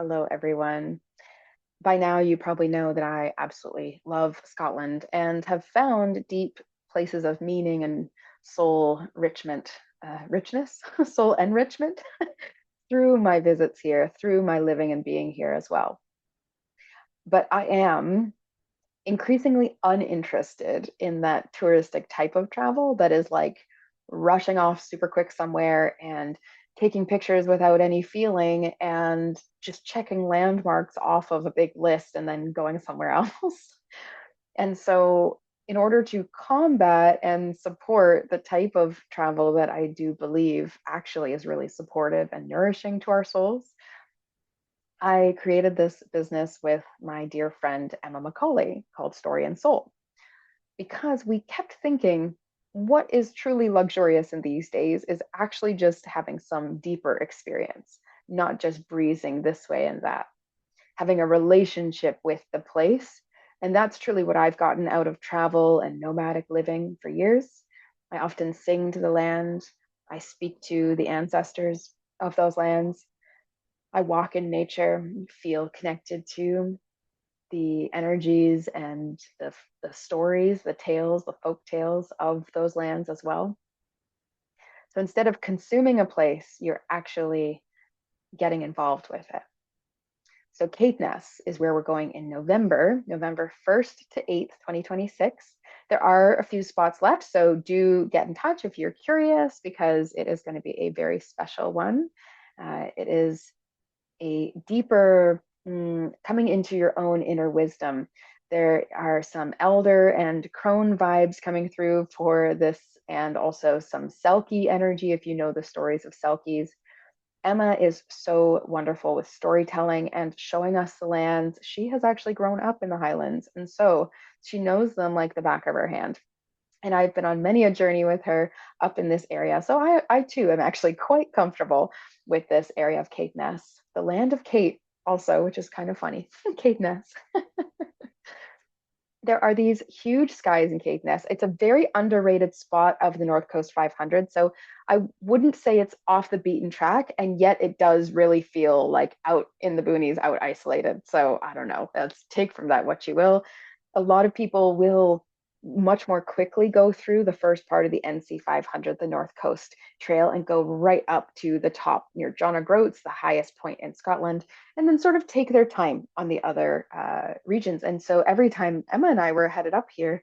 Hello, everyone. By now, you probably know that I absolutely love Scotland and have found deep places of meaning and soul richness, soul enrichment through my visits here, through my living and being here as well. But I am increasingly uninterested in that touristic type of travel that is like rushing off super quick somewhere and taking pictures without any feeling and just checking landmarks off of a big list and then going somewhere else. And so, in order to combat and support the type of travel that I do believe actually is really supportive and nourishing to our souls, I created this business with my dear friend Emma McCauley called Story and Soul because we kept thinking what is truly luxurious in these days is actually just having some deeper experience, not just breezing this way and that, having a relationship with the place. And that's truly what I've gotten out of travel and nomadic living for years. I often sing to the land, I speak to the ancestors of those lands. I walk in nature, feel connected to the energies and the stories, the tales, the folk tales of those lands as well. So instead of consuming a place, you're actually getting involved with it. So Caithness is where we're going in November, November 1st to 8th, 2026. There are a few spots left, so do get in touch if you're curious because it is going to be a very special one. It is a deeper coming into your own inner wisdom. There are some elder and crone vibes coming through for this, and also some Selkie energy if you know the stories of Selkies. Emma is so wonderful with storytelling and showing us the lands. She has actually grown up in the Highlands, and so she knows them like the back of her hand. And I've been on many a journey with her up in this area. So I too am actually quite comfortable with this area of Caithness, the land of Kate, also, which is kind of funny. Caithness. There are these huge skies in Caithness. It's a very underrated spot of the North Coast 500. So I wouldn't say it's off the beaten track, and yet it does really feel like out in the boonies, out isolated. So I don't know. Let's take from that what you will. A lot of people will much more quickly go through the first part of the NC 500, the North Coast Trail, and go right up to the top near John O'Groats, the highest point in Scotland, and then sort of take their time on the other regions. And so every time Emma and I were headed up here,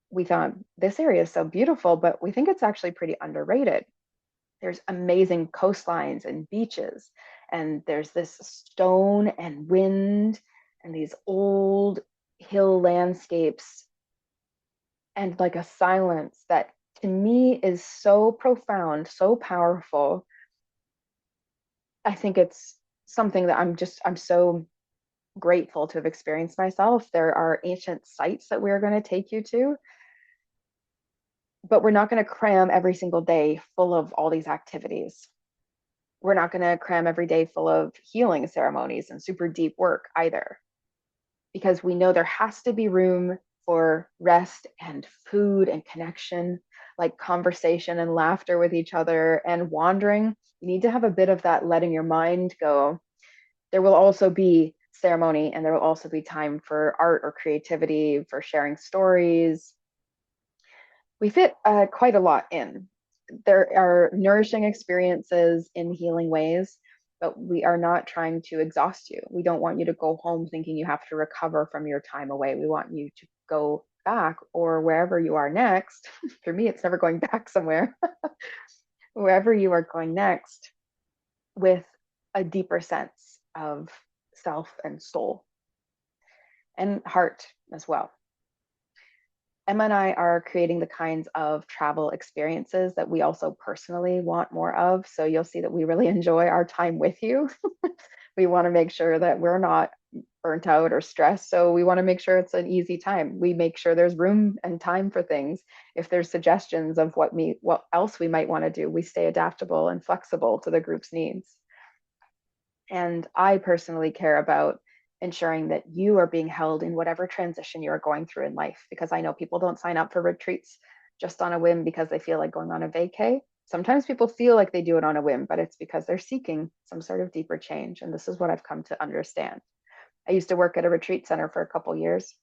we thought this area is so beautiful, but we think it's actually pretty underrated. There's amazing coastlines and beaches, and there's this stone and wind and these old hill landscapes and like a silence that to me is so profound, so powerful. I think it's something that I'm so grateful to have experienced myself. There are ancient sites that we're going to take you to, but we're not going to cram every single day full of all these activities. We're not going to cram every day full of healing ceremonies and super deep work either, because we know there has to be room for rest and food and connection, like conversation and laughter with each other and wandering. You need to have a bit of that letting your mind go. There will also be ceremony, and there will also be time for art or creativity, for sharing stories. We fit quite a lot in. There are nourishing experiences in healing ways, but we are not trying to exhaust you. We don't want you to go home thinking you have to recover from your time away. We want you to go back or wherever you are next. For me, it's never going back somewhere. Wherever you are going next with a deeper sense of self and soul and heart as well. Emma and I are creating the kinds of travel experiences that we also personally want more of. So you'll see that we really enjoy our time with you. We want to make sure that we're not burnt out or stressed. So we want to make sure it's an easy time. We make sure there's room and time for things. If there's suggestions of what else we might want to do, we stay adaptable and flexible to the group's needs. And I personally care about ensuring that you are being held in whatever transition you're going through in life, because I know people don't sign up for retreats just on a whim because they feel like going on a vacay. Sometimes people feel like they do it on a whim, but it's because they're seeking some sort of deeper change. And this is what I've come to understand. I used to work at a retreat center for a couple years,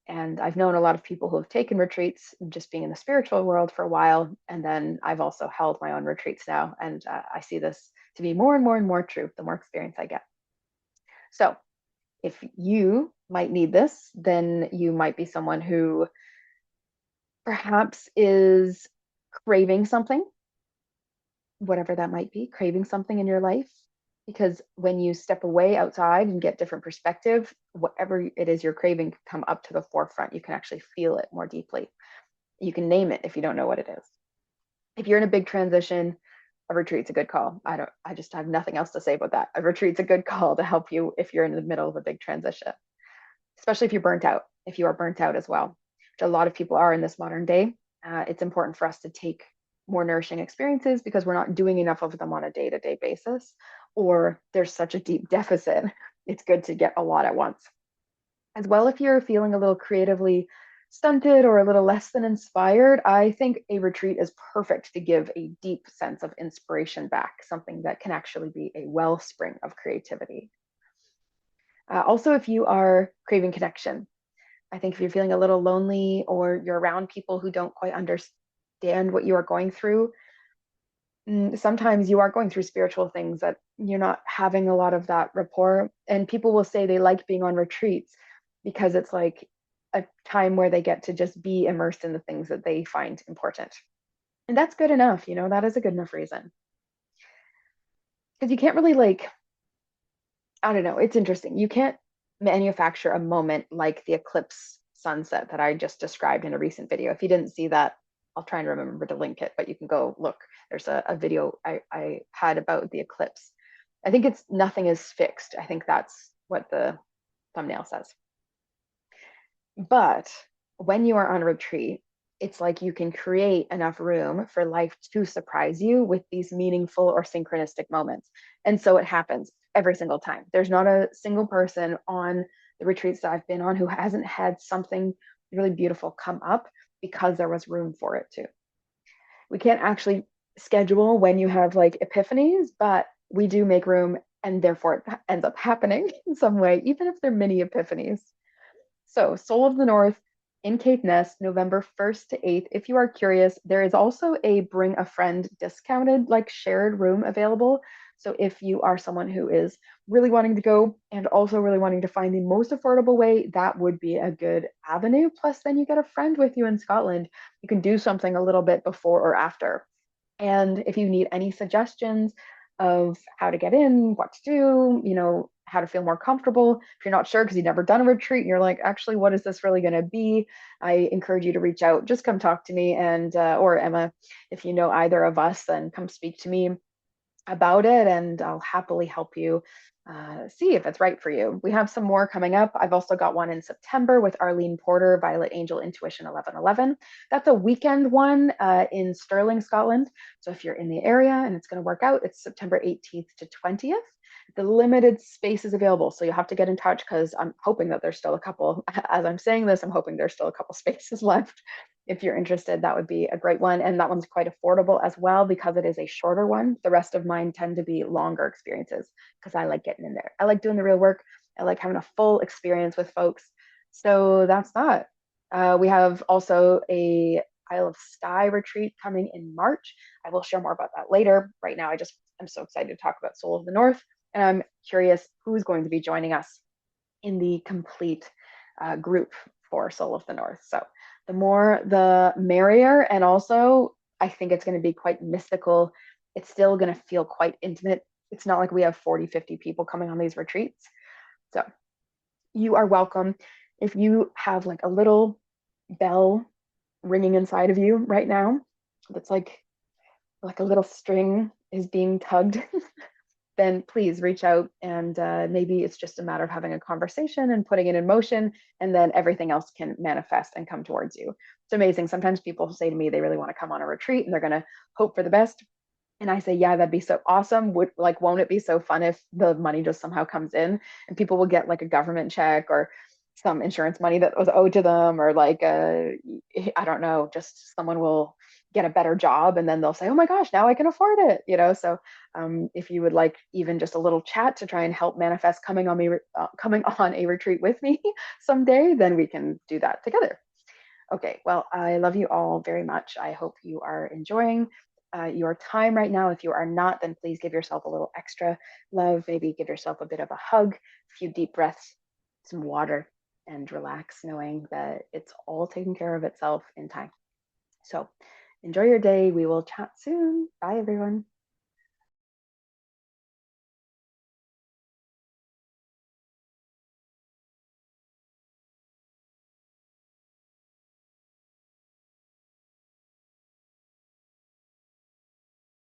and I've known a lot of people who have taken retreats just being in the spiritual world for a while. And then I've also held my own retreats now. And I see this to be more and more and more true the more experience I get. So if you might need this, then you might be someone who perhaps is craving something, whatever that might be, craving something in your life. Because when you step away outside and get different perspective, whatever it is you're craving can come up to the forefront. You can actually feel it more deeply. You can name it if you don't know what it is. If you're in a big transition, a retreat's a good call. I just have nothing else to say about that. A retreat's a good call to help you if you're in the middle of a big transition, especially if you're burnt out, if you are burnt out as well, which a lot of people are in this modern day. It's important for us to take more nourishing experiences because we're not doing enough of them on a day-to-day basis, or there's such a deep deficit. It's good to get a lot at once. As well, if you're feeling a little creatively stunted or a little less than inspired, I think a retreat is perfect to give a deep sense of inspiration back, something that can actually be a wellspring of creativity. Also, if you are craving connection, I think if you're feeling a little lonely or you're around people who don't quite understand what you are going through, sometimes you are going through spiritual things that you're not having a lot of that rapport. And people will say they like being on retreats because it's like a time where they get to just be immersed in the things that they find important. And that's good enough, that is a good enough reason. Because you can't really I don't know, it's interesting. You can't manufacture a moment like the eclipse sunset that I just described in a recent video. If you didn't see that, I'll try and remember to link it, but you can go look. There's a video I had about the eclipse. I think it's nothing is fixed. I think that's what the thumbnail says. But when you are on retreat, it's like you can create enough room for life to surprise you with these meaningful or synchronistic moments. And so it happens every single time. There's not a single person on the retreats that I've been on who hasn't had something really beautiful come up because there was room for it to. We can't actually schedule when you have like epiphanies, but we do make room and therefore it ends up happening in some way, even if they're mini epiphanies. So, Soul of the North in Caithness, November 1st to 8th. If you are curious, there is also a bring a friend discounted, like shared room available. So, if you are someone who is really wanting to go and also really wanting to find the most affordable way, that would be a good avenue. Plus, then you get a friend with you in Scotland. You can do something a little bit before or after. And if you need any suggestions of how to get in, what to do, how to feel more comfortable, if you're not sure because you've never done a retreat and you're like, actually, what is this really going to be? I encourage you to reach out. Just come talk to me and or Emma, if you know either of us, then come speak to me about it and I'll happily help you see if it's right for you. We have some more coming up. I've also got one in September with Arlene Porter, Violet Angel Intuition 1111. That's a weekend one in Stirling, Scotland. So if you're in the area and it's going to work out, it's September 18th to 20th. The limited space is available, so you'll have to get in touch because I'm hoping that there's still a couple. As I'm saying this, I'm hoping there's still a couple spaces left. If you're interested, that would be a great one. And that one's quite affordable as well because it is a shorter one. The rest of mine tend to be longer experiences because I like getting in there. I like doing the real work. I like having a full experience with folks. So that's that. We have also a Isle of Skye retreat coming in March. I will share more about that later. Right now, I'm so excited to talk about Soul of the North. And I'm curious who's going to be joining us in the complete group for Soul of the North. So the more the merrier. And also, I think it's going to be quite mystical. It's still going to feel quite intimate. It's not like we have 40, 50 people coming on these retreats. So you are welcome. If you have like a little bell ringing inside of you right now, that's like a little string is being tugged, then please reach out and maybe it's just a matter of having a conversation and putting it in motion, and then everything else can manifest and come towards you. It's amazing. Sometimes people say to me they really want to come on a retreat and they're going to hope for the best. And I say, yeah, that'd be so awesome. Won't it be so fun if the money just somehow comes in and people will get like a government check or some insurance money that was owed to them, or I don't know, just someone will get a better job, and then they'll say, oh my gosh, now I can afford it, you know. So if you would like even just a little chat to try and help manifest coming on a retreat with me someday, then we can do that together. Okay, well, I love you all very much. I hope you are enjoying your time right now. If you are not, then please give yourself a little extra love. Maybe give yourself a bit of a hug, a few deep breaths, some water, and relax, knowing that it's all taken care of itself in time. So enjoy your day. We will chat soon. Bye, everyone.